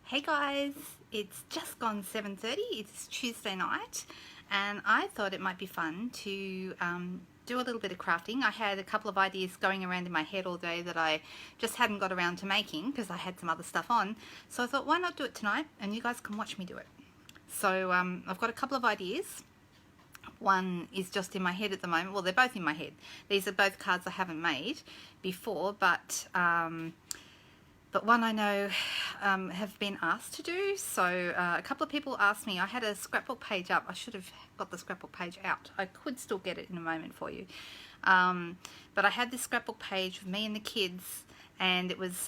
Hey guys, it's just gone 7:30. It's Tuesday night and I thought it might be fun to do a little bit of crafting. I had a couple of ideas going around in my head all day that I just hadn't got around to making because I had some other stuff on. So I thought, why not do it tonight and you guys can watch me do it. So I've got a couple of ideas. One is just in my head at the moment. Well, they're both in my head. These are both cards I haven't made before, but one I know have been asked to do. So a couple of people asked me. I had a scrapbook page up. I should have got the scrapbook page out. I could still get it in a moment for you. But I had this scrapbook page with me and the kids, and it was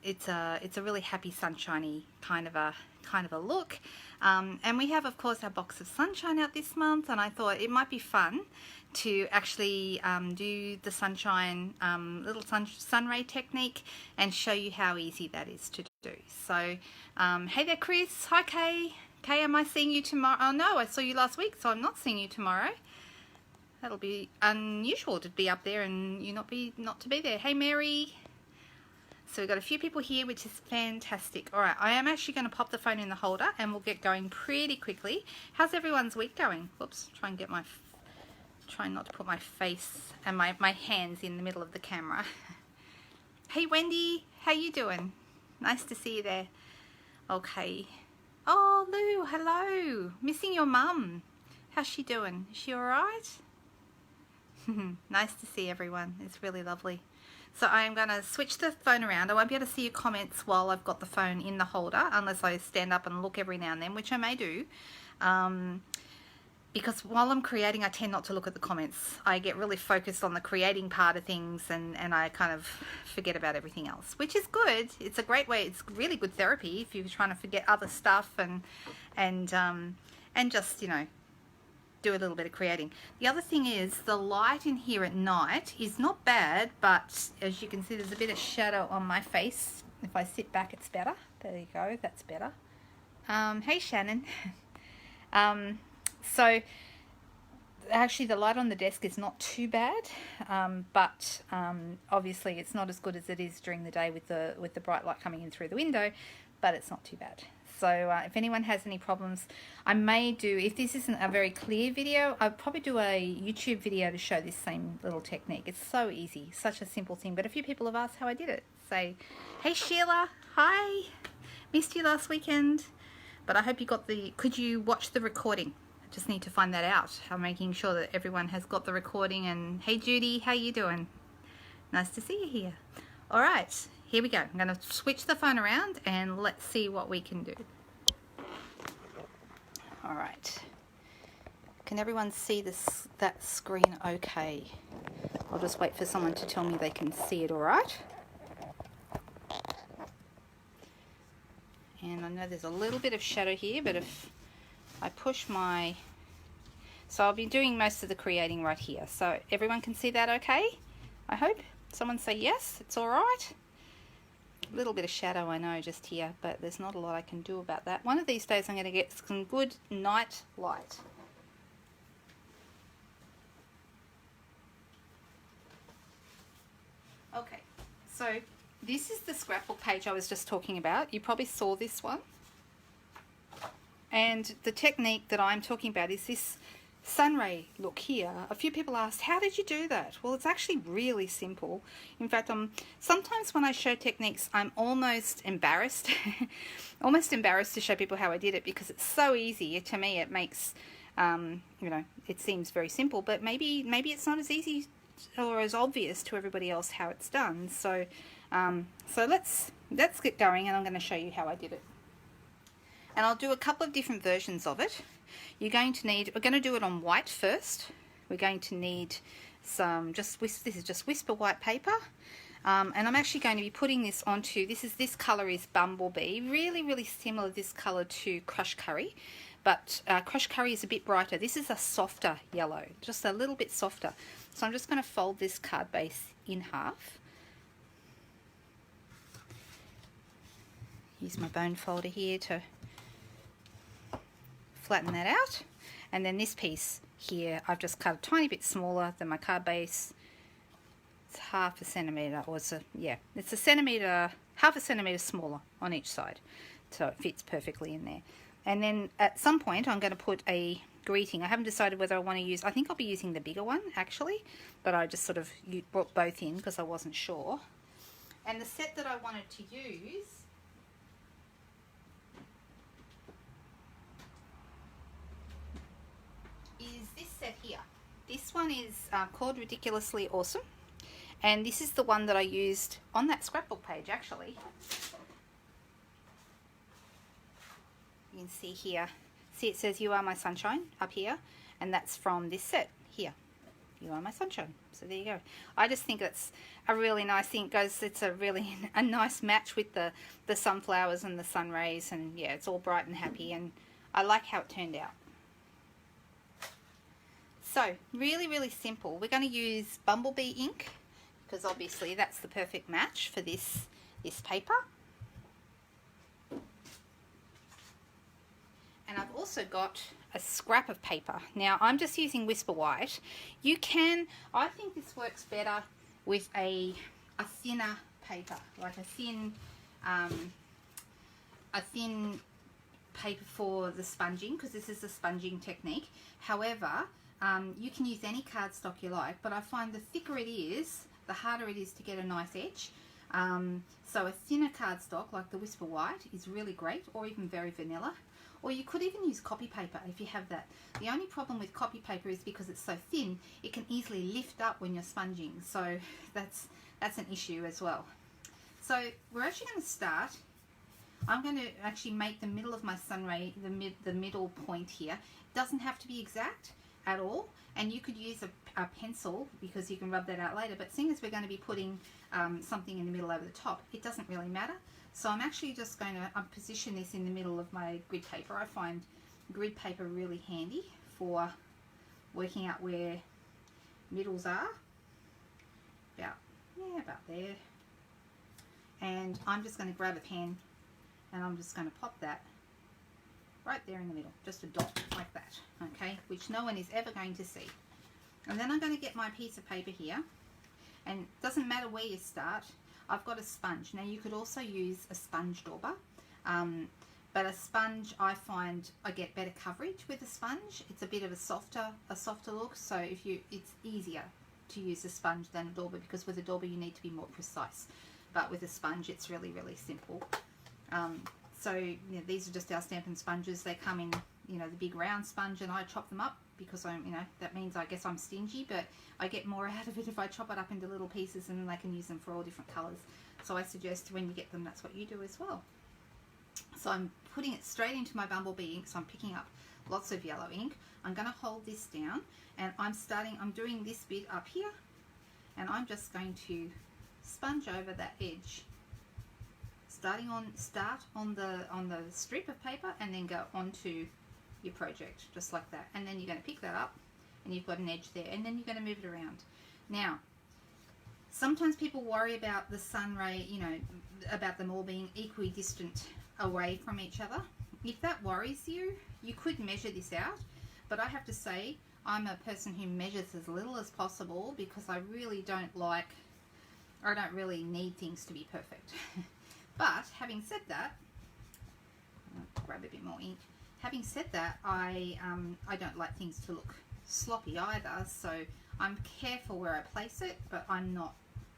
it's a really happy, sunshiny kind of a look. And we have, of course, our box of sunshine out this month, and I thought it might be fun to actually do the sunshine little Sunray technique and show you how easy that is to do. So hey there, Chris. Hi, Kay. Kay, am I seeing you tomorrow? Oh no, I saw you last week, so I'm not seeing you tomorrow. That'll be unusual to be up there and you not to be there. Hey, Mary. So we've got a few people here, which is fantastic. All right, I am actually going to pop the phone in the holder and we'll get going pretty quickly. How's everyone's week going? Whoops, try not to put my face and my hands in the middle of the camera. Hey, Wendy, how you doing? Nice to see you there. Okay. Oh, Lou, hello. Missing your mum. How's she doing? Is she all right? Nice to see everyone. It's really lovely. So I am going to switch the phone around. I won't be able to see your comments while I've got the phone in the holder unless I stand up and look every now and then, which I may do. Because while I'm creating, I tend not to look at the comments. I get really focused on the creating part of things and I kind of forget about everything else, which is good. It's a great way. It's really good therapy if you're trying to forget other stuff and just, you know, do a little bit of creating. The other thing is the light in here at night is not bad, but as you can see, there's a bit of shadow on my face. If I sit back, it's better. There you go, that's better. Hey, Shannon. So actually the light on the desk is not too bad, but obviously it's not as good as it is during the day with the bright light coming in through the window, but it's not too bad. So if anyone has any problems, I may do, if this isn't a very clear video, I'll probably do a YouTube video to show this same little technique. It's so easy, such a simple thing, but a few people have asked how I did it. Say, hey Sheila, hi, missed you last weekend, but I hope you got could you watch the recording? I just need to find that out. I'm making sure that everyone has got the recording. And hey Judy, how you doing? Nice to see you here. All right. Here we go. I'm going to switch the phone around and let's see what we can do. All right. Can everyone see that screen okay? I'll just wait for someone to tell me they can see it all right. And I know there's a little bit of shadow here, but if I push my... So I'll be doing most of the creating right here. So everyone can see that okay? I hope. Someone say yes, it's all right. Little bit of shadow, I know, just here, but there's not a lot I can do about that. One of these days I'm going to get some good night light. Okay, so this is the scrapbook page I was just talking about. You probably saw this one. And the technique that I'm talking about is this Sunray look here. A few people asked, how did you do that? Well, it's actually really simple. In fact, sometimes when I show techniques, I'm almost embarrassed, almost embarrassed to show people how I did it because it's so easy. To me, it makes, you know, it seems very simple, but maybe it's not as easy or as obvious to everybody else how it's done. So, so let's get going, and I'm going to show you how I did it. And I'll do a couple of different versions of it. You're going to need, we're going to do it on white first. We're going to need some, this is just Whisper white paper. And I'm actually going to be putting this onto, this colour is Bumblebee. Really, really similar, this colour, to Crushed Curry. But Crushed Curry is a bit brighter. This is a softer yellow, just a little bit softer. So I'm just going to fold this card base in half. Use my bone folder here to flatten that out, and then this piece here I've just cut a tiny bit smaller than my card base. It's half a centimetre, or it's a centimetre, half a centimetre smaller on each side. so it fits perfectly in there. And then at some point I'm going to put a greeting. I haven't decided whether I want to use, I think I'll be using the bigger one actually, but I just sort of brought both in because I wasn't sure. And the set that I wanted to use is this set here. This one is called Ridiculously Awesome, and this is the one that I used on that scrapbook page actually. You can see here, see it says "You Are My Sunshine" up here, and that's from this set here. You Are My Sunshine. So there you go. I just think that's a really nice thing. It's a really a nice match with the sunflowers and the sun rays, and yeah, it's all bright and happy, and I like how it turned out. So really, really simple. We're going to use Bumblebee ink because obviously that's the perfect match for this paper. And I've also got a scrap of paper. Now I'm just using Whisper White. You can, I think this works better with a thinner paper, like a thin paper for the sponging, because this is the sponging technique. However, you can use any cardstock you like, but I find the thicker it is, the harder it is to get a nice edge. So a thinner cardstock like the Whisper White is really great, or even very vanilla. Or you could even use copy paper if you have that. The only problem with copy paper is because it's so thin, it can easily lift up when you're sponging. So that's an issue as well. So we're actually going to start. I'm going to actually make the middle of my Sunray, the middle point here. It doesn't have to be exact at all. And you could use a pencil because you can rub that out later. But seeing as we're going to be putting something in the middle over the top, it doesn't really matter. So I'm actually just going to position this in the middle of my grid paper. I find grid paper really handy for working out where middles are. About there. And I'm just going to grab a pen and I'm just going to pop that right there in the middle. Just a dot like that, okay? Which no one is ever going to see. And then I'm going to get my piece of paper here. And it doesn't matter where you start. I've got a sponge. Now you could also use a sponge dauber, but a sponge, I find I get better coverage with a sponge. It's a bit of a softer look, so it's easier to use a sponge than a dauber, because with a dauber you need to be more precise, but with a sponge it's really, really simple. So you know, these are just our Stampin Sponges. They come in, you know, the big round sponge, and I chop them up because I'm, you know, that means I guess I'm stingy, but I get more out of it if I chop it up into little pieces, and then I can use them for all different colours. So I suggest when you get them, that's what you do as well. So I'm putting it straight into my Bumblebee ink, so I'm picking up lots of yellow ink. I'm going to hold this down, and I'm doing this bit up here, and I'm just going to sponge over that edge. Start on the strip of paper, and then go onto your project, just like that. And then you're going to pick that up, and you've got an edge there, and then you're going to move it around. Now, sometimes people worry about the sun ray, you know, about them all being equidistant away from each other. If that worries you, you could measure this out, but I have to say, I'm a person who measures as little as possible, because I really don't really need things to be perfect. But having said that, I'll grab a bit more ink. Having said that, I don't like things to look sloppy either, so I'm careful where I place it, but I'm not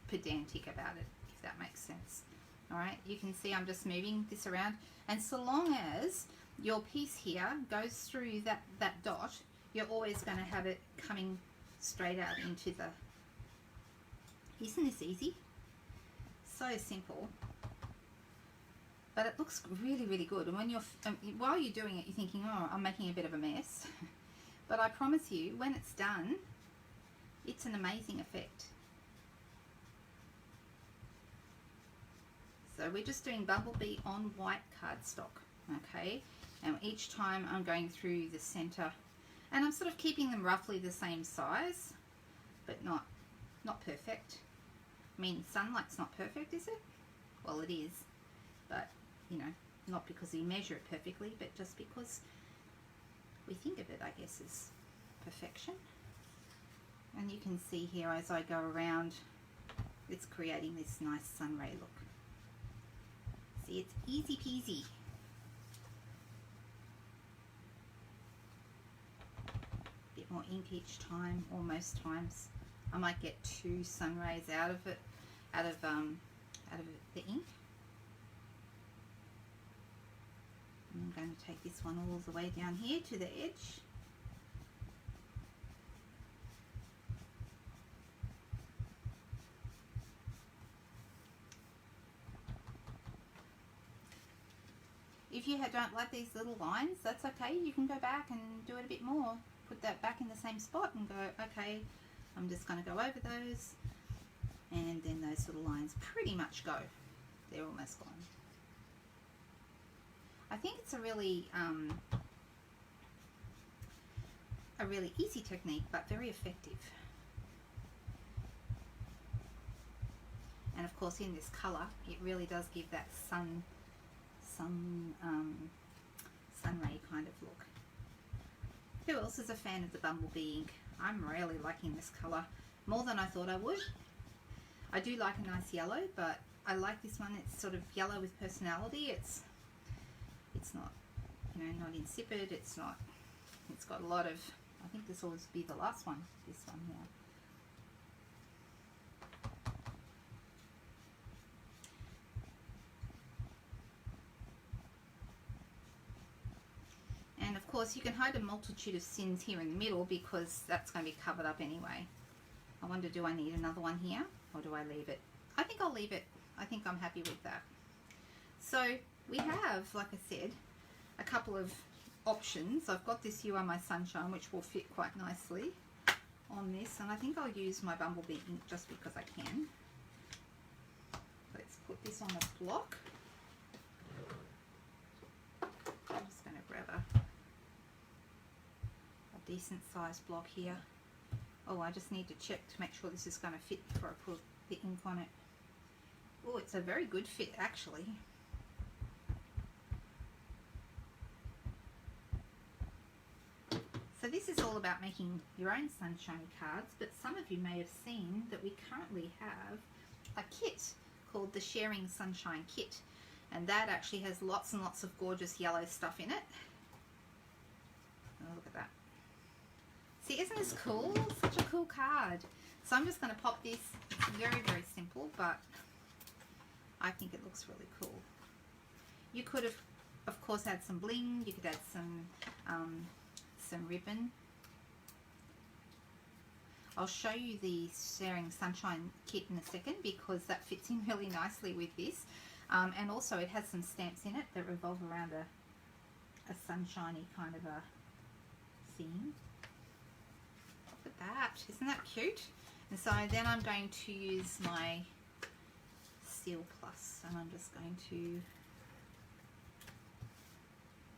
pedantic about it, if that makes sense. Alright, you can see I'm just moving this around, and so long as your piece here goes through that dot, you're always going to have it coming straight out into the... Isn't this easy? So simple. But it looks really, really good. And when while you're doing it, you're thinking, oh, I'm making a bit of a mess. But I promise you, when it's done, it's an amazing effect. So we're just doing Bumblebee on white cardstock, okay? And each time I'm going through the center, and I'm sort of keeping them roughly the same size, but not perfect. I mean, sunlight's not perfect, is it? Well, it is, but you know, not because we measure it perfectly, but just because we think of it, I guess, as perfection. And you can see here as I go around, it's creating this nice sunray look. See, it's easy peasy. more ink each time, or most times. I might get 2 Sunrays out of it, out of the ink. I'm going to take this one all the way down here to the edge. If you don't like these little lines, that's okay. You can go back and do it a bit more. Put that back in the same spot and go, okay, I'm just going to go over those. And then those little lines pretty much go. They're almost gone. I think it's a really easy technique, but very effective. And of course, in this colour, it really does give that Sunray kind of look. Who else is a fan of the Bumblebee ink? I'm really liking this colour, more than I thought I would. I do like a nice yellow, but I like this one. It's sort of yellow with personality. It's not, you know, not insipid. It's got a lot of, I think this will be the last one, this one here. And of course you can hide a multitude of sins here in the middle because that's going to be covered up anyway. I wonder, do I need another one here or do I leave it? I think I'll leave it. I think I'm happy with that. So we have, like I said, a couple of options. I've got this You Are My Sunshine, which will fit quite nicely on this, and I think I'll use my Bumblebee ink just because I can. Let's put this on the block. I'm just going to grab a decent sized block here. Oh, I just need to check to make sure this is going to fit before I put the ink on it. Oh, it's a very good fit actually. So this is all about making your own sunshine cards, but some of you may have seen that we currently have a kit called the Sharing Sunshine Kit, and that actually has lots and lots of gorgeous yellow stuff in it. Oh, look at that. See, isn't this cool? Such a cool card. So I'm just going to pop this. It's very, very simple, but I think it looks really cool. You could have, of course, add some bling. You could add some ribbon. I'll show you the Sharing Sunshine kit in a second because that fits in really nicely with this. And also it has some stamps in it that revolve around a sunshiny kind of a theme. Look at that. Isn't that cute? And so then I'm going to use my Steel Plus, and I'm just going to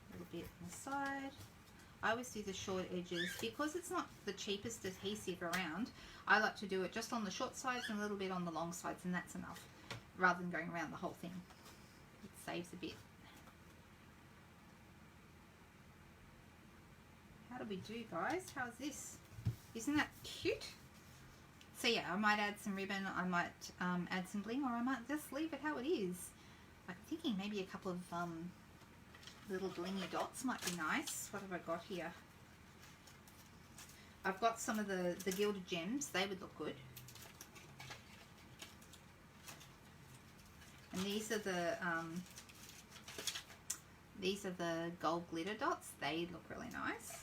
a little bit on the side. I always do the short edges because it's not the cheapest adhesive around. I like to do it just on the short sides and a little bit on the long sides, and that's enough, rather than going around the whole thing. It saves a bit. How do we do, guys? How's this? Isn't that cute? So yeah, I might add some ribbon, I might add some bling, or I might just leave it how it is. I'm thinking maybe a couple of little blingy dots might be nice. What have I got here? I've got some of the gilded gems. They would look good. And these are the gold glitter dots. They look really nice.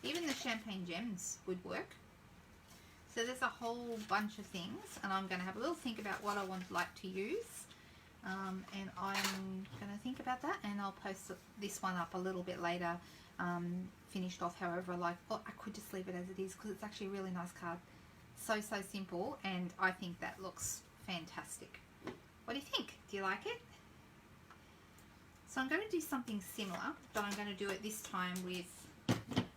Even the champagne gems would work. So there's a whole bunch of things, and I'm going to have a little think about what I would like to use. And I'm going to think about that, and I'll post this one up a little bit later, finished off however I like. Oh, I could just leave it as it is because it's actually a really nice card. So simple, and I think that looks fantastic. What do you think? Do you like it? So I'm going to do something similar, but I'm going to do it this time with,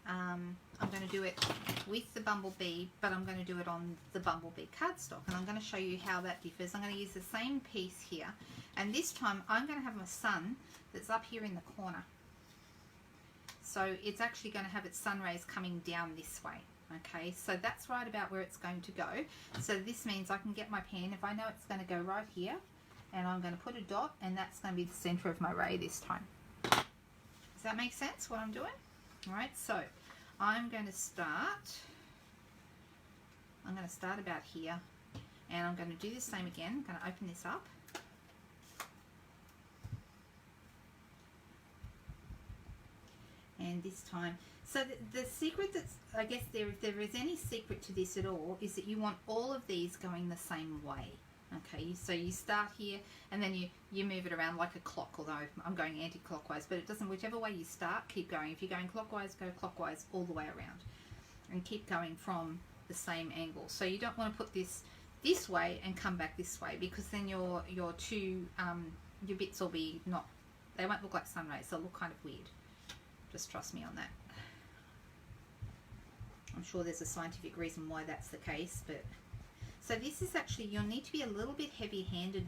I'm going to do it with the Bumblebee, but I'm going to do it on the Bumblebee cardstock, and I'm going to show you how that differs. I'm going to use the same piece here, and this time I'm going to have my sun that's up here in the corner. So it's actually going to have its sun rays coming down this way. Okay, so that's right about where it's going to go. So this means I can get my pen, if I know it's going to go right here, and I'm going to put a dot, and that's going to be the center of my ray this time. Does that make sense what I'm doing? Alright, so I'm going to start about here, and I'm going to do the same again. I'm going to open this up. And this time, so the secret that's, I guess if there is any secret to this at all, is that you want all of these going the same way. Okay, so you start here and then you move it around like a clock, although I'm going anti-clockwise, but it doesn't, whichever way you start, keep going. If you're going clockwise, go clockwise all the way around and keep going from the same angle. So you don't want to put this way and come back this way, because then your two your bits will be not, they won't look like sun rays, they'll look kind of weird. Just trust me on that. I'm sure there's a scientific reason why that's the case, but so this is actually, you'll need to be a little bit heavy-handed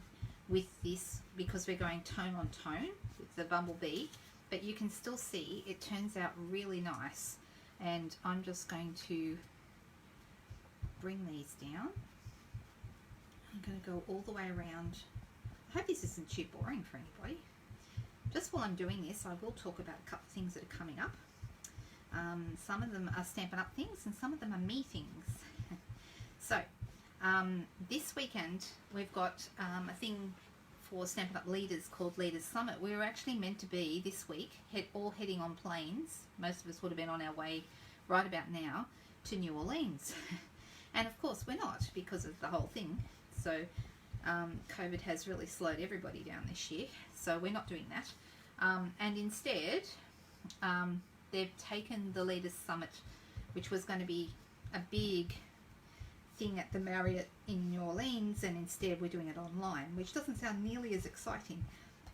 with this because we're going tone on tone with the bumblebee, but you can still see it turns out really nice. And I'm just going to bring these down. I'm going to go all the way around. I hope this isn't too boring for anybody. Just while I'm doing this, I will talk about a couple of things that are coming up. Some of them are Stampin' Up things and some of them are me things. So this weekend we've got a thing for Stampin' Up Leaders called Leaders Summit. We were actually meant to be this week all heading on planes. Most of us would have been on our way right about now to New Orleans. And of course we're not, because of the whole thing. So COVID has really slowed everybody down this year, so we're not doing that. And instead they've taken the Leaders Summit, which was going to be a big thing at the Marriott in New Orleans, and instead we're doing it online, which doesn't sound nearly as exciting.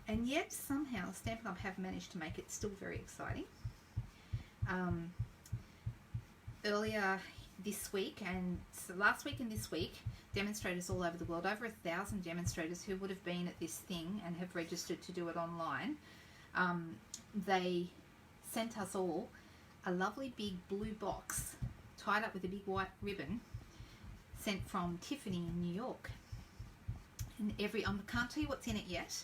And yet somehow Stampin' Up have managed to make it still very exciting. Earlier this week and so last week and this week, demonstrators all over the world, over 1,000 demonstrators who would have been at this thing and have registered to do it online, they sent us all a lovely big blue box tied up with a big white ribbon, sent from Tiffany in New York. And I can't tell you what's in it yet,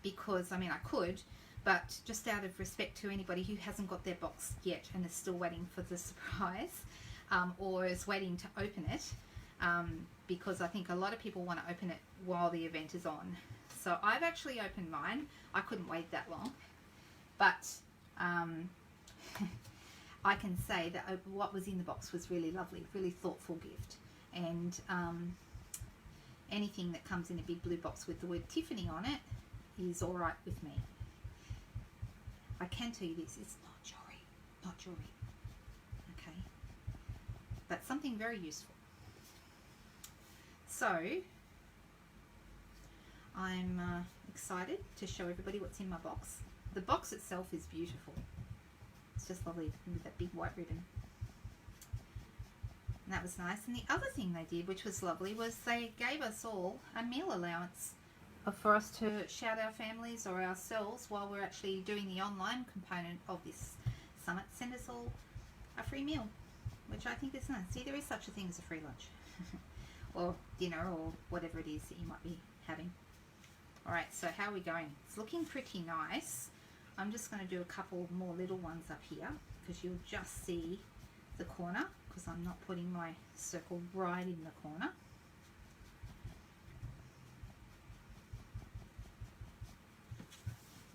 because I mean I could, but just out of respect to anybody who hasn't got their box yet and is still waiting for the surprise, or is waiting to open it, because I think a lot of people want to open it while the event is on. So I've actually opened mine. I couldn't wait that long, but I can say that what was in the box was really lovely, really thoughtful gift. And anything that comes in a big blue box with the word Tiffany on it is all right with me. I can tell you this, it's not jewelry, okay, but something very useful. So I'm excited to show everybody what's in my box. The box itself is beautiful. It's just lovely with that big white ribbon. And that was nice. And the other thing they did, which was lovely, was they gave us all a meal allowance for us to shout our families or ourselves while we're actually doing the online component of this summit. Send us all a free meal, which I think is nice. See, there is such a thing as a free lunch or dinner or whatever it is that you might be having. Alright, so how are we going? It's looking pretty nice. I'm just going to do a couple more little ones up here because you'll just see the corner, because I'm not putting my circle right in the corner.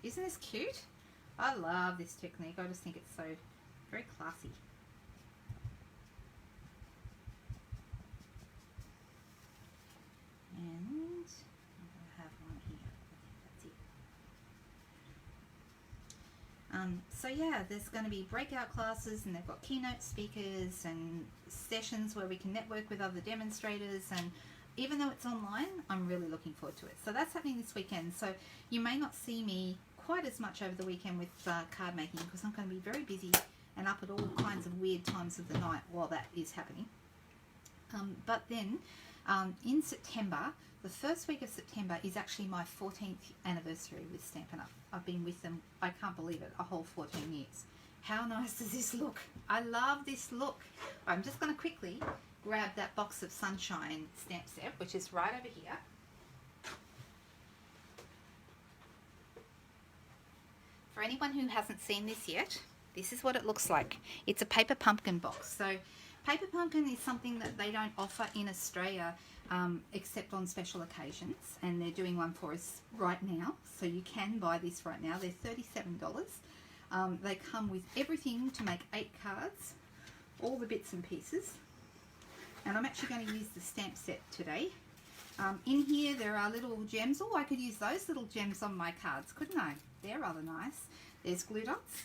Isn't this cute? I love this technique. I just think it's so very classy. And I'm going to have one here. I think that's it. So yeah, there's going to be breakout classes, and they've got keynote speakers and sessions where we can network with other demonstrators, and even though it's online, I'm really looking forward to it. So that's happening this weekend. So you may not see me quite as much over the weekend with card making, because I'm going to be very busy and up at all kinds of weird times of the night while that is happening. But then in September, the first week of September is actually my 14th anniversary with Stampin' Up. I've been with them, I can't believe it, a whole 14 years. How nice does this look? I love this look. I'm just going to quickly grab that box of Sunshine stamp set, which is right over here. For anyone who hasn't seen this yet, This is what it looks like. It's a paper pumpkin box. So paper pumpkin is something that they don't offer in Australia except on special occasions, and they're doing one for us right now. So you can buy this right now. They're $37. They come with everything to make 8 cards, all the bits and pieces. And I'm actually going to use the stamp set today. In here there are little gems. Oh, I could use those little gems on my cards, couldn't I? They're rather nice. There's glue dots.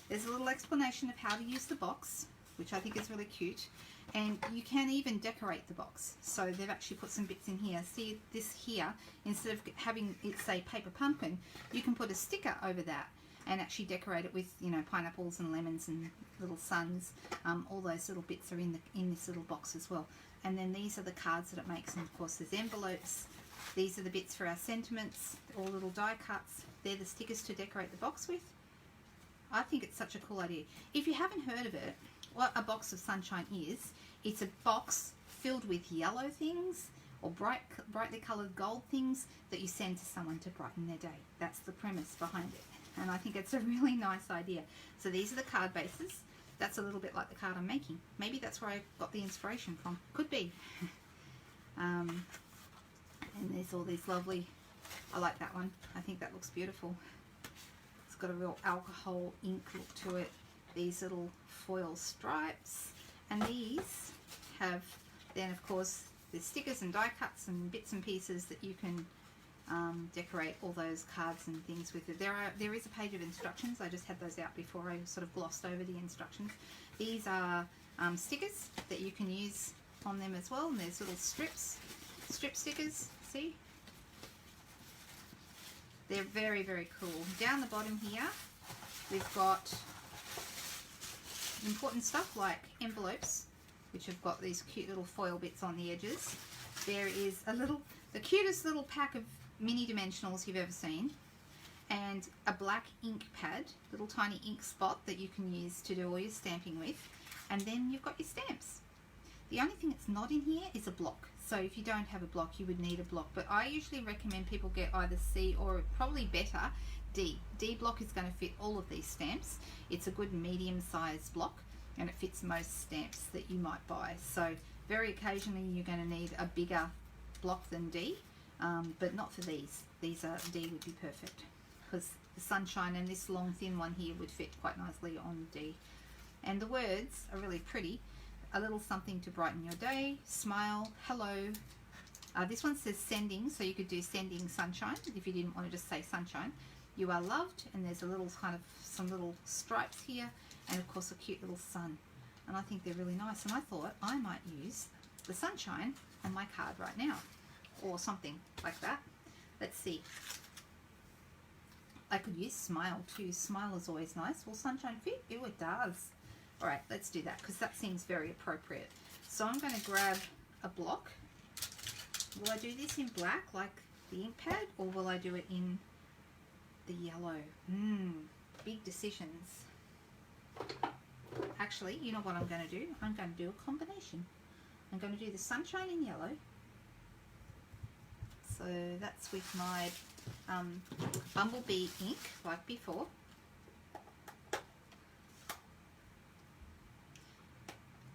There's a little explanation of how to use the box, which I think is really cute. And you can even decorate the box. So they've actually put some bits in here. See this here, instead of having it say paper pumpkin, you can put a sticker over that and actually decorate it with, you know, pineapples and lemons and little suns. All those little bits are in this little box as well. And then these are the cards that it makes, and of course there's envelopes. These are the bits for our sentiments, all little die cuts. They're the stickers to decorate the box with. I think it's such a cool idea. If you haven't heard of it, what a box of sunshine is, it's a box filled with yellow things or brightly coloured gold things that you send to someone to brighten their day. That's the premise behind it. And I think it's a really nice idea. So these are the card bases. That's a little bit like the card I'm making. Maybe that's where I got the inspiration from. Could be. And there's all these lovely, I like that one. I think that looks beautiful. It's got a real alcohol ink look to it. These little foil stripes. And these have then, of course, the stickers and die cuts and bits and pieces that you can decorate all those cards and things with it. There is a page of instructions. I just had those out before. I sort of glossed over the instructions. These are stickers that you can use on them as well. And there's little strip stickers. See? They're very, very cool. Down the bottom here, we've got important stuff like envelopes, which have got these cute little foil bits on the edges. There is the cutest little pack of mini dimensionals you've ever seen, and a black ink pad, little tiny ink spot that you can use to do all your stamping with. And then you've got your stamps. The only thing that's not in here is a block. So if you don't have a block, you would need a block. But I usually recommend people get either C or probably better D. D block is going to fit all of these stamps. It's a good medium-sized block, and it fits most stamps that you might buy. So very occasionally you're going to need a bigger block than D, but not for these. These are D would be perfect, because the sunshine and this long thin one here would fit quite nicely on D. And the words are really pretty. A little something to brighten your day, smile, hello. This one says sending, so you could do sending sunshine if you didn't want to just say sunshine. You are loved, and there's a little kind of some little stripes here, and of course a cute little sun. And I think they're really nice, and I thought I might use the sunshine on my card right now, or something like that. Let's see. I could use smile too. Smile is always nice. Will sunshine fit? Oh, it does. All right, let's do that, because that seems very appropriate. So I'm going to grab a block. Will I do this in black like the ink pad, or will I do it in the yellow? Big decisions. Actually, you know what I'm going to do? I'm going to do a combination. I'm going to do the sunshine in yellow. So that's with my Bumblebee ink, like before.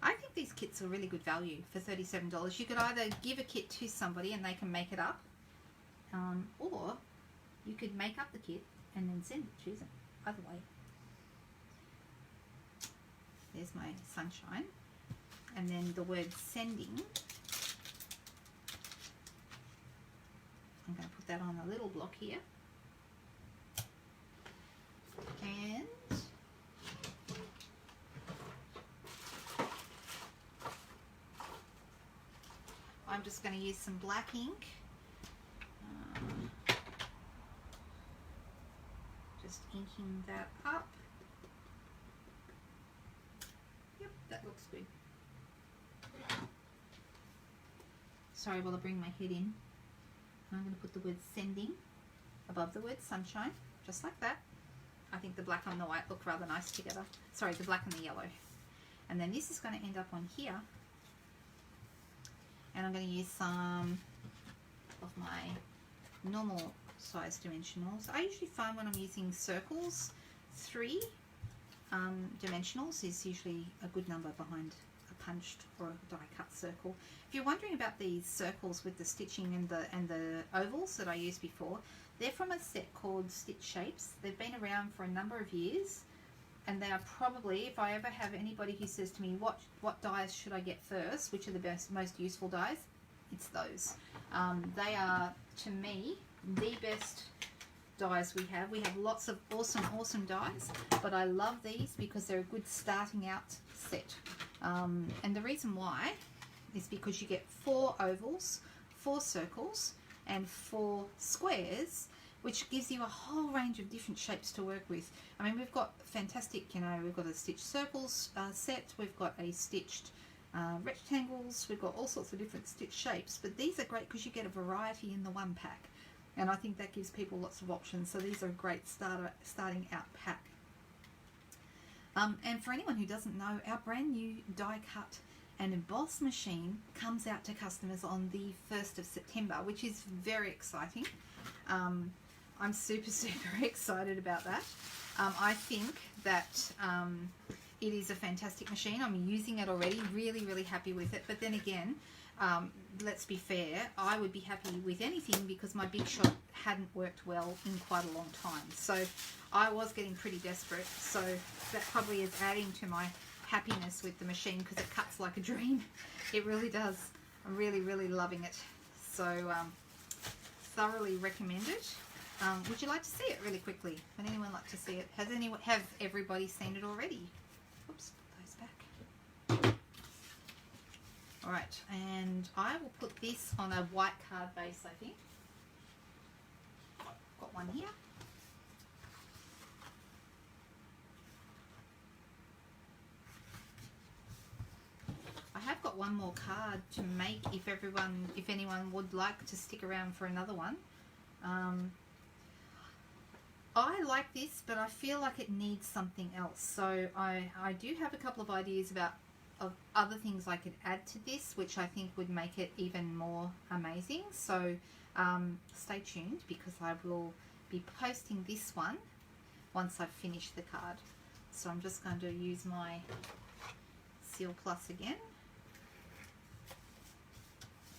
I think these kits are really good value for $37. You could either give a kit to somebody and they can make it up, or you could make up the kit and then send it. Choose it. Either way. There's my sunshine. And then the word sending. I'm going to put that on a little block here. And I'm just going to use some black ink. Just inking that up. Yep, that looks good. Sorry while I bring my head in. I'm going to put the word sending above the word sunshine, just like that. I think the black and the white look rather nice together. Sorry, the black and the yellow. And then this is going to end up on here. And I'm going to use some of my normal size dimensionals. I usually find when I'm using circles, 3 dimensionals is usually a good number behind a punched or a die cut circle. If you're wondering about these circles with the stitching and the ovals that I used before, they're from a set called Stitch Shapes. They've been around for a number of years, and they are probably, if I ever have anybody who says to me, what dies should I get first, which are the most useful dies, it's those. They are, to me, the best dies we have. We have lots of awesome dies, but I love these because they're a good starting out set. And the reason why is because you get 4 ovals, 4 circles, and 4 squares, which gives you a whole range of different shapes to work with. I mean, we've got fantastic, you know, we've got a stitched circles set, we've got a stitched rectangles, we've got all sorts of different stitch shapes, but these are great because you get a variety in the one pack, and I think that gives people lots of options. So these are a great starting out pack. And for anyone who doesn't know, our brand new die cut and emboss machine comes out to customers on the 1st of September, which is very exciting. I'm super excited about that. I think that it is a fantastic machine. I'm using it already, really happy with it. But then again, let's be fair, I would be happy with anything because my Big Shot hadn't worked well in quite a long time. So I was getting pretty desperate. So that probably is adding to my happiness with the machine because it cuts like a dream. It really does. I'm really loving it. So thoroughly recommend it. Would you like to see it really quickly? Would anyone like to see it? Have everybody seen it already? Oops, put those back. Alright, and I will put this on a white card base, I think. Got one here. I have got one more card to make if anyone would like to stick around for another one. I like this, but I feel like it needs something else. So I do have a couple of ideas of other things I could add to this, which I think would make it even more amazing. So stay tuned because I will be posting this one once I've finished the card. So I'm just going to use my Seal Plus again.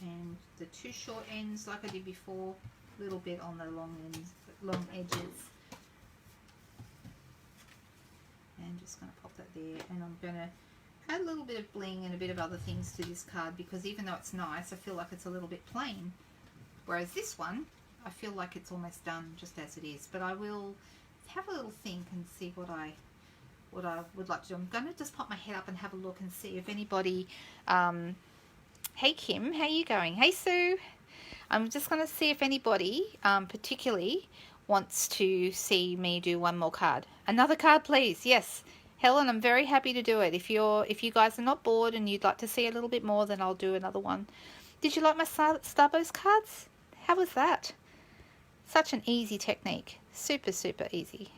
And the 2 short ends like I did before, a little bit on the long edges. And just going to pop that there, and I'm going to add a little bit of bling and a bit of other things to this card because even though it's nice, I feel like it's a little bit plain. Whereas this one, I feel like it's almost done just as it is. But I will have a little think and see what I would like to do. I'm going to just pop my head up and have a look and see if anybody... Hey Kim, how are you going? Hey Sue. I'm just going to see if anybody particularly wants to see me do one more card. Another card, please. Yes, Helen, I'm very happy to do it. If you guys are not bored and you'd like to see a little bit more, then I'll do another one. Did you like my Starburst cards? How was that? Such an easy technique. Super easy.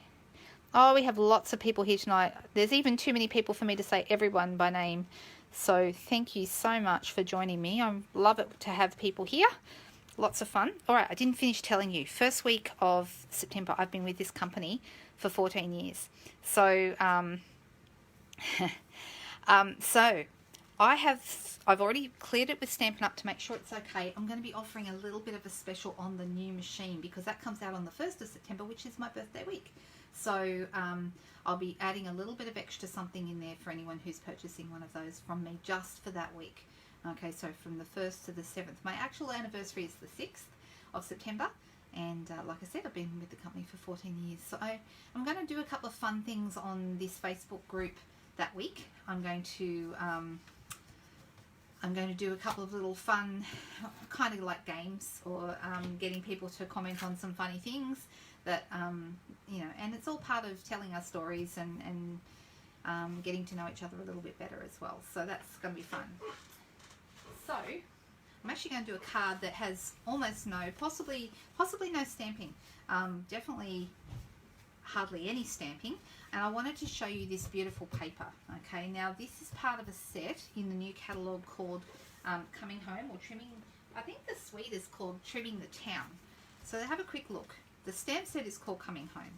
Oh, we have lots of people here tonight. There's even too many people for me to say everyone by name. So thank you so much for joining me. I love it to have people here. Lots of fun. All right, I didn't finish telling you. First week of September, I've been with this company for 14 years. So, I've already cleared it with Stampin' Up to make sure it's okay. I'm going to be offering a little bit of a special on the new machine because that comes out on the 1st of September, which is my birthday week. So I'll be adding a little bit of extra something in there for anyone who's purchasing one of those from me just for that week. Okay, so from the 1st to the 7th. My actual anniversary is the 6th of September. And like I said, I've been with the company for 14 years. So I'm going to do a couple of fun things on this Facebook group that week. I'm going to do a couple of little fun, kind of like games, or getting people to comment on some funny things that, you know, and it's all part of telling our stories and getting to know each other a little bit better as well. So that's going to be fun. So I'm actually going to do a card that has almost no, possibly no stamping, definitely hardly any stamping, and I wanted to show you this beautiful paper. Okay, now this is part of a set in the new catalogue called Coming Home, or Trimming, I think the suite is called Trimming the Town. So have a quick look. The stamp set is called Coming Home,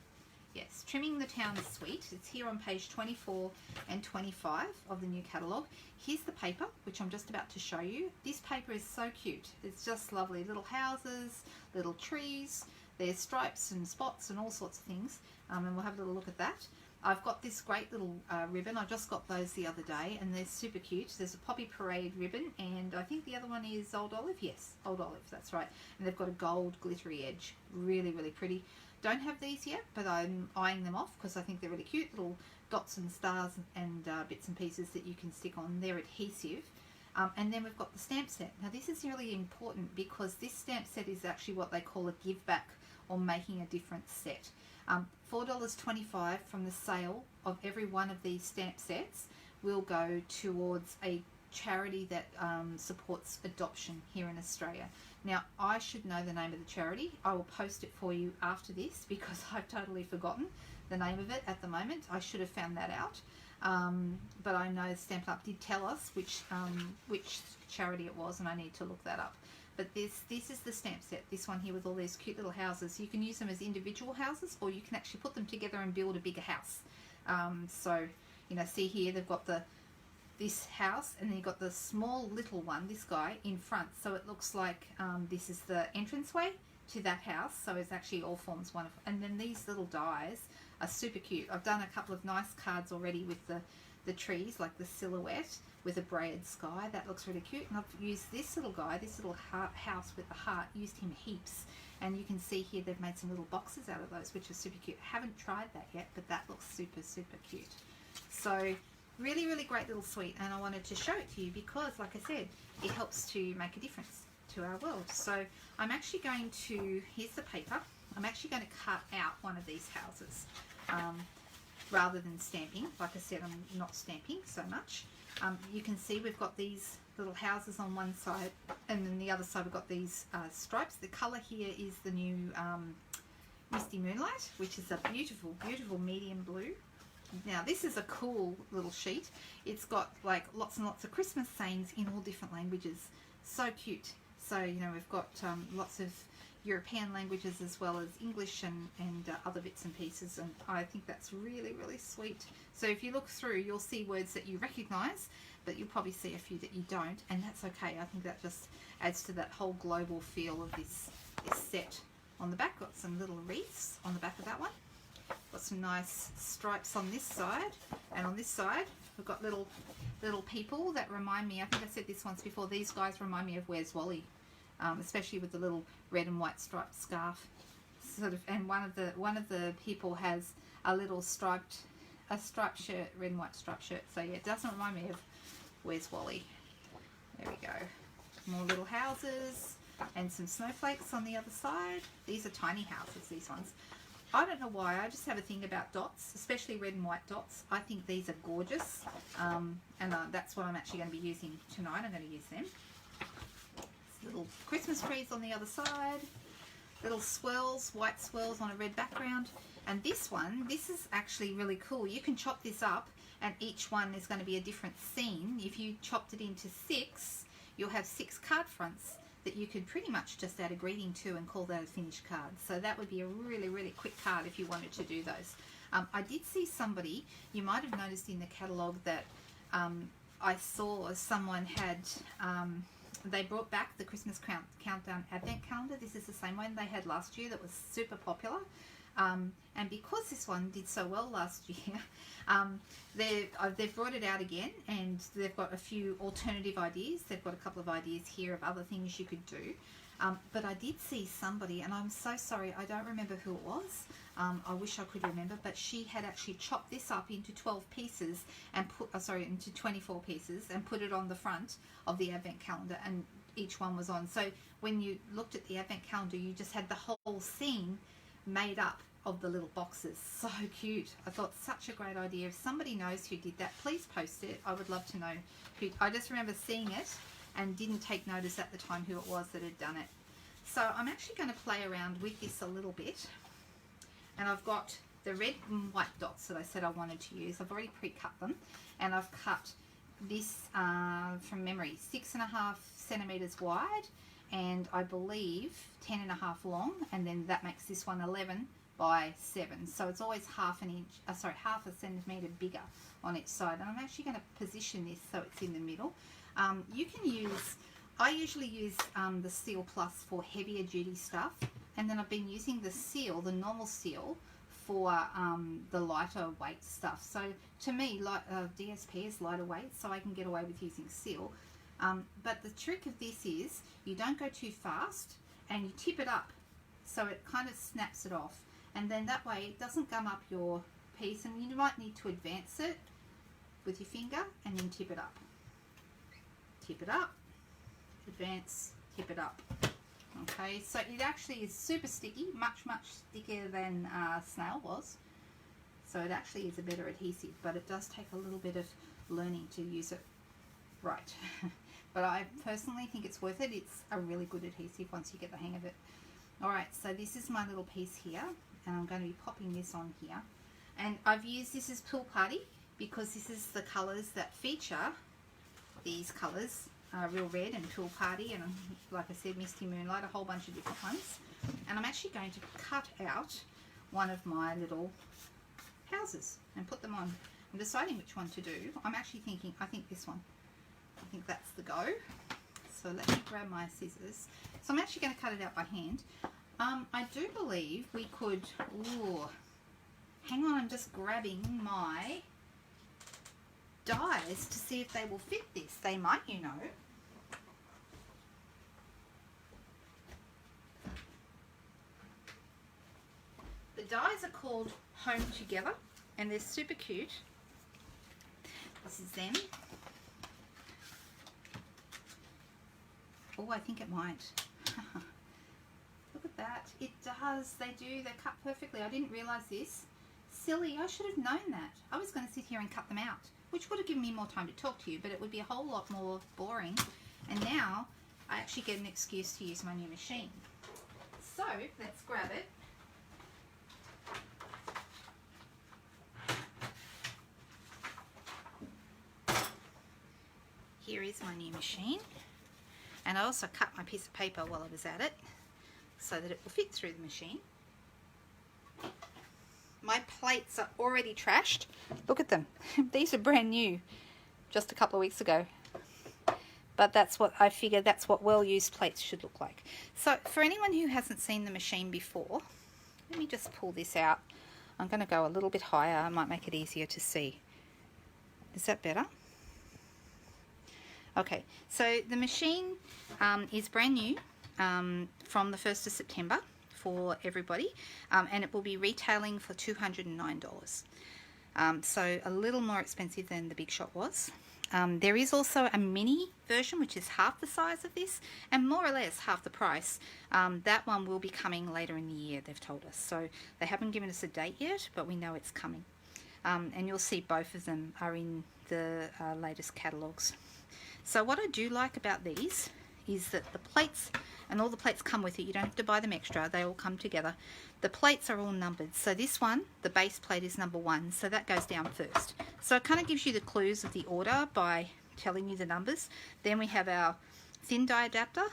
Yes, Trimming the Town Suite. It's here on page 24 and 25 of the new catalogue. Here's the paper, which I'm just about to show you. This paper is so cute. It's just lovely. Little houses, little trees. There's stripes and spots and all sorts of things. And we'll have a little look at that. I've got this great little ribbon. I just got those the other day, and they're super cute. There's a Poppy Parade ribbon, and I think the other one is Old Olive. Yes, Old Olive, that's right. And they've got a gold glittery edge. Really, really pretty. Don't have these yet, but I'm eyeing them off because I think they're really cute. Little dots and stars and bits and pieces that you can stick on. They're adhesive. And then we've got the stamp set. Now this is really important because this stamp set is actually what they call a give back or making a difference set. $4.25 from the sale of every one of these stamp sets will go towards a charity that supports adoption here in Australia. Now, I should know the name of the charity. I will post it for you after this because I've totally forgotten the name of it at the moment. I should have found that out. But I know Stampin' Up did tell us which charity it was, and I need to look that up. But this is the stamp set, this one here with all these cute little houses. You can use them as individual houses, or you can actually put them together and build a bigger house. So, you know, see here, they've got this house, and then you've got the small little one, this guy, in front. So it looks like this is the entranceway to that house. So it's actually all forms one. And then these little dies are super cute. I've done a couple of nice cards already with the trees, like the silhouette with a braided sky. That looks really cute. And I've used this little guy, this little house with the heart, used him heaps. And you can see here they've made some little boxes out of those, which are super cute. Haven't tried that yet, but that looks super, super cute. So really, really great little suite, and I wanted to show it to you because, like I said, it helps to make a difference to our world. So I'm actually going to, here's the paper, I'm actually going to cut out one of these houses rather than stamping. Like I said, I'm not stamping so much. You can see we've got these little houses on one side, and then the other side we've got these stripes. The colour here is the new Misty Moonlight, which is a beautiful, beautiful medium blue. Now this is a cool little sheet. It's got like lots and lots of Christmas sayings in all different languages. So cute. So, you know, we've got lots of European languages as well as English and other bits and pieces, and I think that's really, really sweet. So if you look through, you'll see words that you recognise, but you'll probably see a few that you don't, and that's okay. I think that just adds to that whole global feel of this set. On the back, got some little wreaths on the back of that one. Got some nice stripes on this side, and on this side we've got little people that remind me, I think I said this once before, these guys remind me of Where's Wally, especially with the little red and white striped scarf, sort of. And one of the people has a little striped shirt, red and white striped shirt. So yeah, it doesn't remind me of Where's Wally. There we go. More little houses and some snowflakes on the other side. These are tiny houses, these ones. I don't know why, I just have a thing about dots, especially red and white dots. I think these are gorgeous, and that's what I'm actually going to be using tonight. I'm going to use them. Little Christmas trees on the other side, little swirls, white swirls on a red background. And this one, this is actually really cool. You can chop this up, and each one is going to be a different scene. If you chopped it into 6, you'll have 6 card fronts that you could pretty much just add a greeting to and call that a finished card. So that would be a really, really quick card if you wanted to do those. I did see somebody, you might have noticed in the catalogue that I saw someone had, they brought back the Christmas Countdown Advent Calendar. This is the same one they had last year that was super popular. And because this one did so well last year, they've brought it out again, and they've got a few alternative ideas. They've got a couple of ideas here of other things you could do. But I did see somebody, and I'm so sorry, I don't remember who it was. I wish I could remember, but she had actually chopped this up into 12 pieces and into 24 pieces and put it on the front of the Advent calendar, and each one was on. So when you looked at the Advent calendar, you just had the whole scene made up of the little boxes. So cute. I thought such a great idea. If somebody knows who did that, please post it. I would love to know who. I just remember seeing it and didn't take notice at the time who it was that had done it. So I'm actually going to play around with this a little bit, and I've got the red and white dots that I said I wanted to use. I've already pre-cut them, and I've cut this from memory 6.5 centimeters wide, and I believe 10.5 long, and then that makes this one 11 by 7, so it's always half a centimetre bigger on each side. And I'm actually going to position this so it's in the middle. You can use, I usually use the Seal Plus for heavier duty stuff, and then I've been using the Seal, the normal Seal, for the lighter weight stuff. So to me, DSP is lighter weight, so I can get away with using Seal. But the trick of this is you don't go too fast, and you tip it up so it kind of snaps it off, and then that way it doesn't gum up your piece. And you might need to advance it with your finger and then tip it up, advance, tip it up. Okay, so it actually is super sticky, much stickier than snail was, so it actually is a better adhesive, but it does take a little bit of learning to use it right. But I personally think it's worth it. It's a really good adhesive once you get the hang of it. Alright, so this is my little piece here, and I'm going to be popping this on here. And I've used this as Pool Party because this is the colours that feature these colours. Real Red and Pool Party, and like I said, Misty Moonlight, a whole bunch of different ones. And I'm actually going to cut out one of my little houses and put them on. I'm deciding which one to do. I'm actually thinking, I think this one. I think that's the go. So let me grab my scissors. So I'm actually going to cut it out by hand. I do believe we could, hang on, I'm just grabbing my dies to see if they will fit this. They might, you know. The dies are called Home Together, and they're super cute. This is them. Oh, I think it might. Look at that. It does. They do. They cut perfectly. I didn't realise this. Silly. I should have known that. I was going to sit here and cut them out, which would have given me more time to talk to you, but it would be a whole lot more boring. And now I actually get an excuse to use my new machine. So let's grab it. Here is my new machine. And I also cut my piece of paper while I was at it so that it will fit through the machine. My plates are already trashed. Look at them. These are brand new, just a couple of weeks ago. But that's what I figure, that's what well-used plates should look like. So for anyone who hasn't seen the machine before, let me just pull this out. I'm going to go a little bit higher. I might make it easier to see. Is that better? Okay, so the machine is brand new from the 1st of September for everybody, and it will be retailing for $209. So a little more expensive than the Big Shot was. There is also a mini version which is half the size of this and more or less half the price. That one will be coming later in the year, they've told us. So they haven't given us a date yet, but we know it's coming. And you'll see both of them are in the latest catalogues. So what I do like about these is that the plates, and all the plates come with it, you don't have to buy them extra, they all come together. The plates are all numbered. So this one, the base plate is number 1, so that goes down first. So it kind of gives you the clues of the order by telling you the numbers. Then we have our thin die adapter,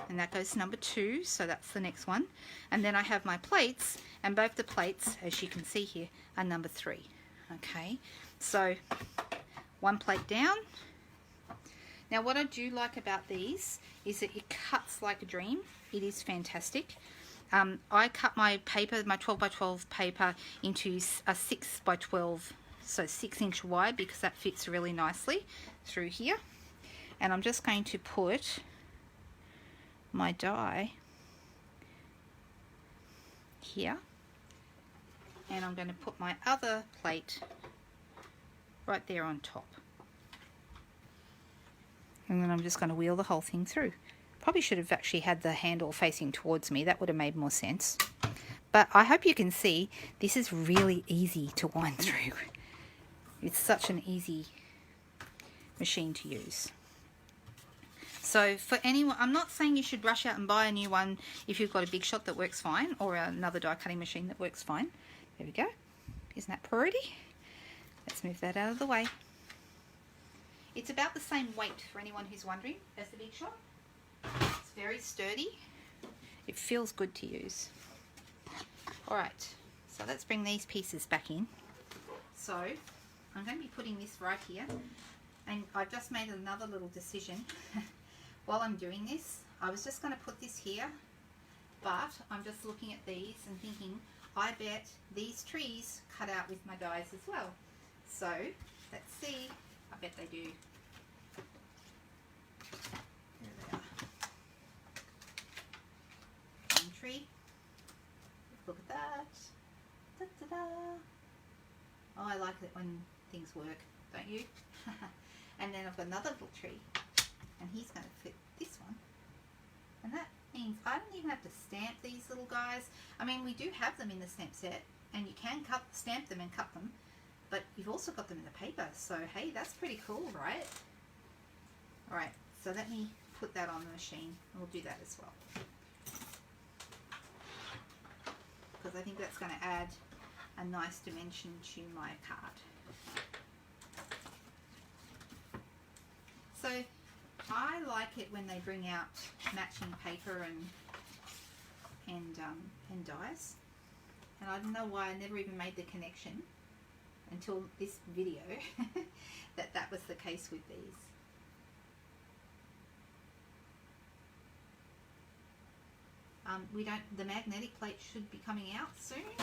and that goes to number 2, so that's the next one. And then I have my plates, and both the plates, as you can see here, are number 3. Okay, so one plate down. Now what I do like about these is that it cuts like a dream. It is fantastic. I cut my paper, my 12 by 12 paper, into a 6 by 12, so 6-inch wide, because that fits really nicely through here. And I'm just going to put my die here, and I'm going to put my other plate right there on top. And then I'm just going to wheel the whole thing through. Probably should have actually had the handle facing towards me. That would have made more sense. But I hope you can see this is really easy to wind through. It's such an easy machine to use. So for anyone, I'm not saying you should rush out and buy a new one if you've got a Big Shot that works fine, or another die cutting machine that works fine. There we go. Isn't that pretty? Let's move that out of the way. It's about the same weight, for anyone who's wondering, as the Big Shot. It's very sturdy. It feels good to use. Alright, So let's bring these pieces back in. So I'm going to be putting this right here, and I've just made another little decision. While I'm doing this, I was just going to put this here, but I'm just looking at these and thinking, I bet these trees cut out with my dies as well. So let's see. I bet they do. There they are. One tree. Look at that. Da-da-da. Oh, I like it when things work, don't you? And then I've got another little tree, and he's going to fit this one. And that means I don't even have to stamp these little guys. I mean, we do have them in the stamp set, and you can stamp them and cut them, but you've also got them in the paper. So hey, that's pretty cool, right? All right, so let me put that on the machine, and we'll do that as well, because I think that's going to add a nice dimension to my card. So I like it when they bring out matching paper and dies, and I don't know why I never even made the connection until this video that that was the case with these. The magnetic plate should be coming out soon,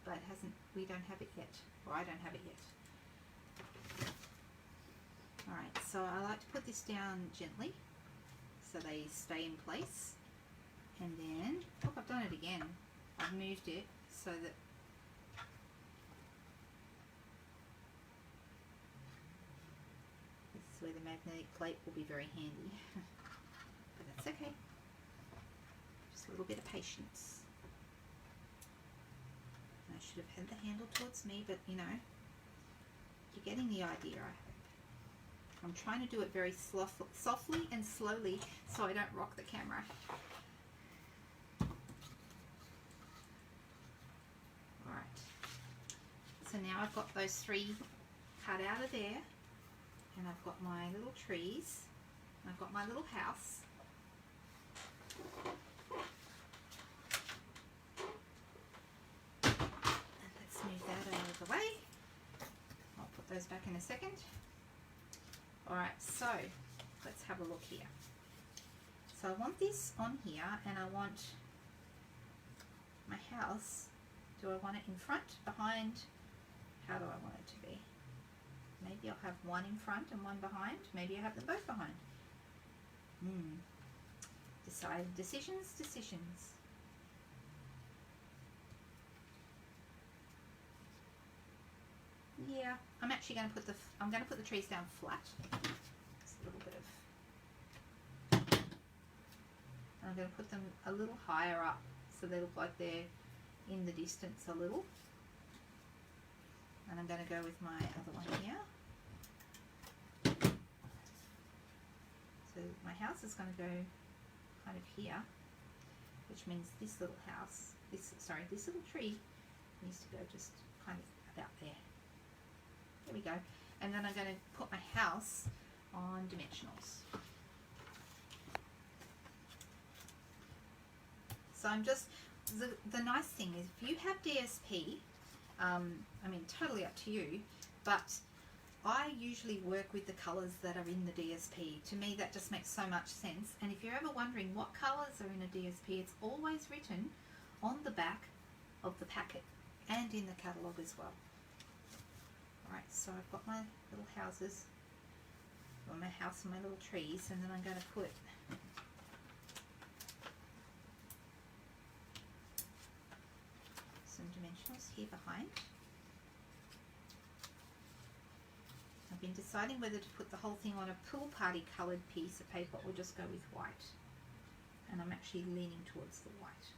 but it hasn't. We don't have it yet, or I don't have it yet. Alright, so I like to put this down gently so they stay in place, and then, look, I've done it again. I've moved it so that this is where the magnetic plate will be very handy. But that's okay. Just a little bit of patience. I should have had the handle towards me, but you know, you're getting the idea, I hope. I'm trying to do it very softly and slowly so I don't rock the camera. Alright, so now I've got those three cut out of there, and I've got my little trees, and I've got my little house. Move that out of the way. I'll put those back in a second. Alright, so let's have a look here. So I want this on here, and I want my house. Do I want it in front, behind? How do I want it to be? Maybe I'll have one in front and one behind. Maybe I have them both behind. Decisions. Yeah, I'm actually going to put the trees down flat. Just a little bit of, and I'm going to put them a little higher up so they look like they're in the distance a little. And I'm going to go with my other one here. So my house is going to go kind of here, which means this little house, this little tree needs to go just kind of about there. There we go. And then I'm going to put my house on dimensionals. So I'm just, the nice thing is if you have DSP, I mean totally up to you, but I usually work with the colours that are in the DSP. To me that just makes so much sense. And if you're ever wondering what colours are in a DSP, it's always written on the back of the packet and in the catalogue as well. Alright, so I've got my little houses, or my house and my little trees, and then I'm going to put some dimensionals here behind. I've been deciding whether to put the whole thing on a pool party coloured piece of paper or just go with white, and I'm actually leaning towards the white.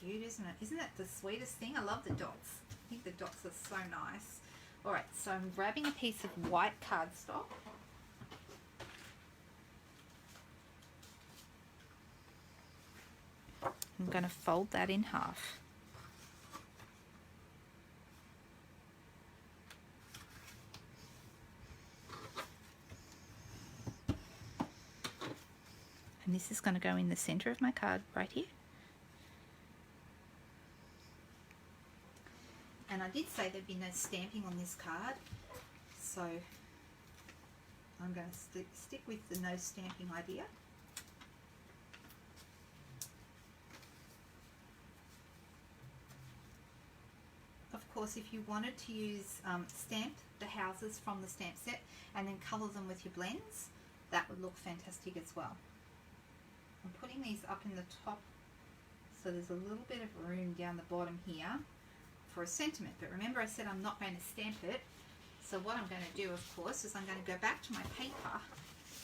Cute, isn't it? Isn't that the sweetest thing? I love the dots. I think the dots are so nice. Alright, so I'm grabbing a piece of white cardstock. I'm going to fold that in half. And this is going to go in the center of my card right here. And I did say there'd be no stamping on this card, so I'm going to stick with the no stamping idea. Of course, if you wanted to use stamp the houses from the stamp set and then colour them with your blends, that would look fantastic as well. I'm putting these up in the top, so there's a little bit of room down the bottom here for a sentiment. But remember, I said I'm not going to stamp it. So what I'm going to do, of course, is I'm going to go back to my paper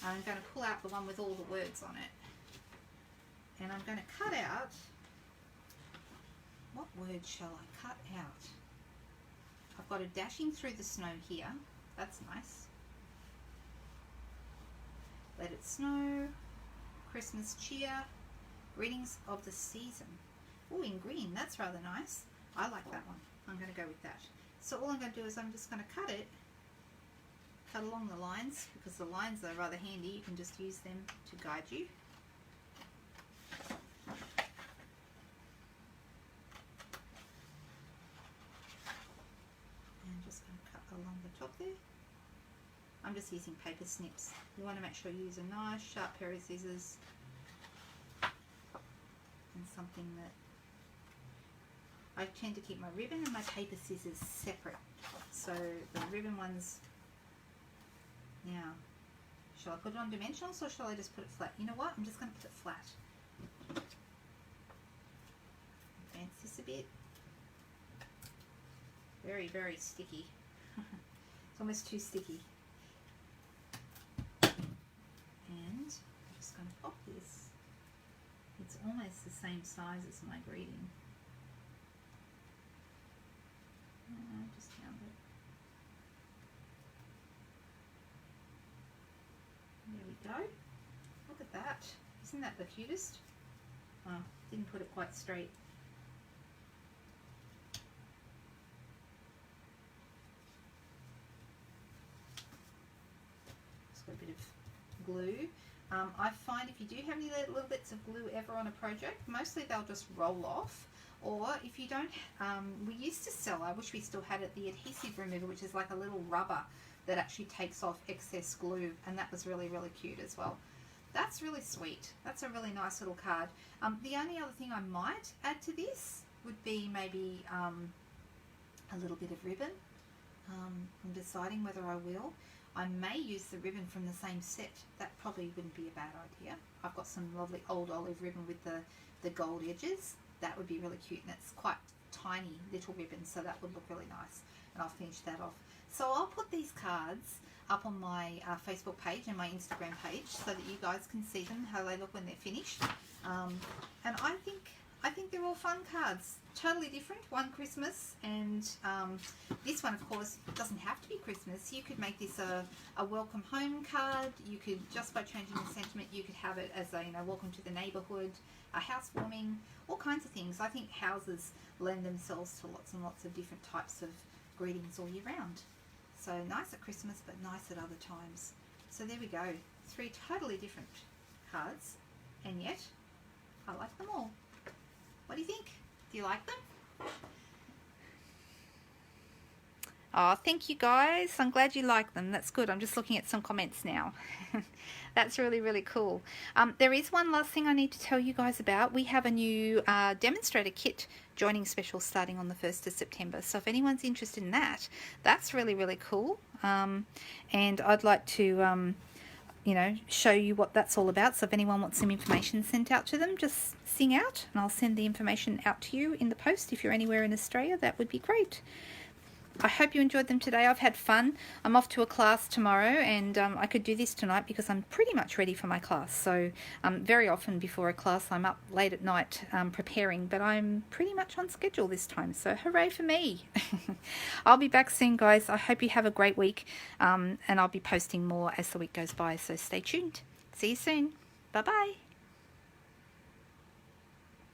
and I'm going to pull out the one with all the words on it. And I'm going to cut out, what word shall I cut out? I've got a dashing through the snow here. That's nice. Let it snow. Christmas cheer. Greetings of the season. Oh, in green. That's rather nice. I like that one. I'm going to go with that. So all I'm going to do is I'm just going to cut it. Cut along the lines, because the lines are rather handy. You can just use them to guide you. Along the top there. I'm just using paper snips. You want to make sure you use a nice sharp pair of scissors and something that I tend to keep my ribbon and my paper scissors separate. So the ribbon ones, now, shall I put it on dimensionals or shall I just put it flat? You know what? I'm just going to put it flat. Advance this a bit. Very, very sticky. It's almost too sticky. And I'm just going to pop this. It's almost the same size as my greeting. Just found it. There we go. Look at that. Isn't that the cutest? Oh, didn't put it quite straight. A bit of glue. I find if you do have any little bits of glue ever on a project, mostly they'll just roll off. Or if you don't, we used to sell, I wish we still had it, the adhesive remover, which is like a little rubber that actually takes off excess glue, and that was really, really cute as well. That's really sweet. That's a really nice little card. The only other thing I might add to this would be maybe a little bit of ribbon. I'm deciding whether I will. I may use the ribbon from the same set. That probably wouldn't be a bad idea. I've got some lovely old olive ribbon with the gold edges. That would be really cute, and it's quite tiny little ribbon, so that would look really nice. And I'll finish that off. So I'll put these cards up on my Facebook page and my Instagram page so that you guys can see them, how they look when they're finished. And I think they're all fun cards. Totally different. One Christmas, and this one, of course, doesn't have to be Christmas. You could make this a welcome home card. You could, just by changing the sentiment, you could have it as a, welcome to the neighbourhood, a housewarming, all kinds of things. I think houses lend themselves to lots and lots of different types of greetings all year round. So nice at Christmas, but nice at other times. So there we go. 3 totally different cards, and yet I like them all. What do you think? Do you like them? Oh, thank you guys. I'm glad you like them. That's good. I'm just looking at some comments now. That's really, really cool. There is one last thing I need to tell you guys about. We have a new demonstrator kit joining special starting on the 1st of September. So if anyone's interested in that, that's really, really cool. And I'd like to show you what that's all about. So if anyone wants some information sent out to them, just sing out and I'll send the information out to you in the post. If you're anywhere in Australia, that would be great. I hope you enjoyed them today. I've had fun. I'm off to a class tomorrow, and I could do this tonight because I'm pretty much ready for my class. So very often before a class I'm up late at night preparing, but I'm pretty much on schedule this time. So hooray for me. I'll be back soon, guys. I hope you have a great week, and I'll be posting more as the week goes by. So stay tuned. See you soon. Bye-bye.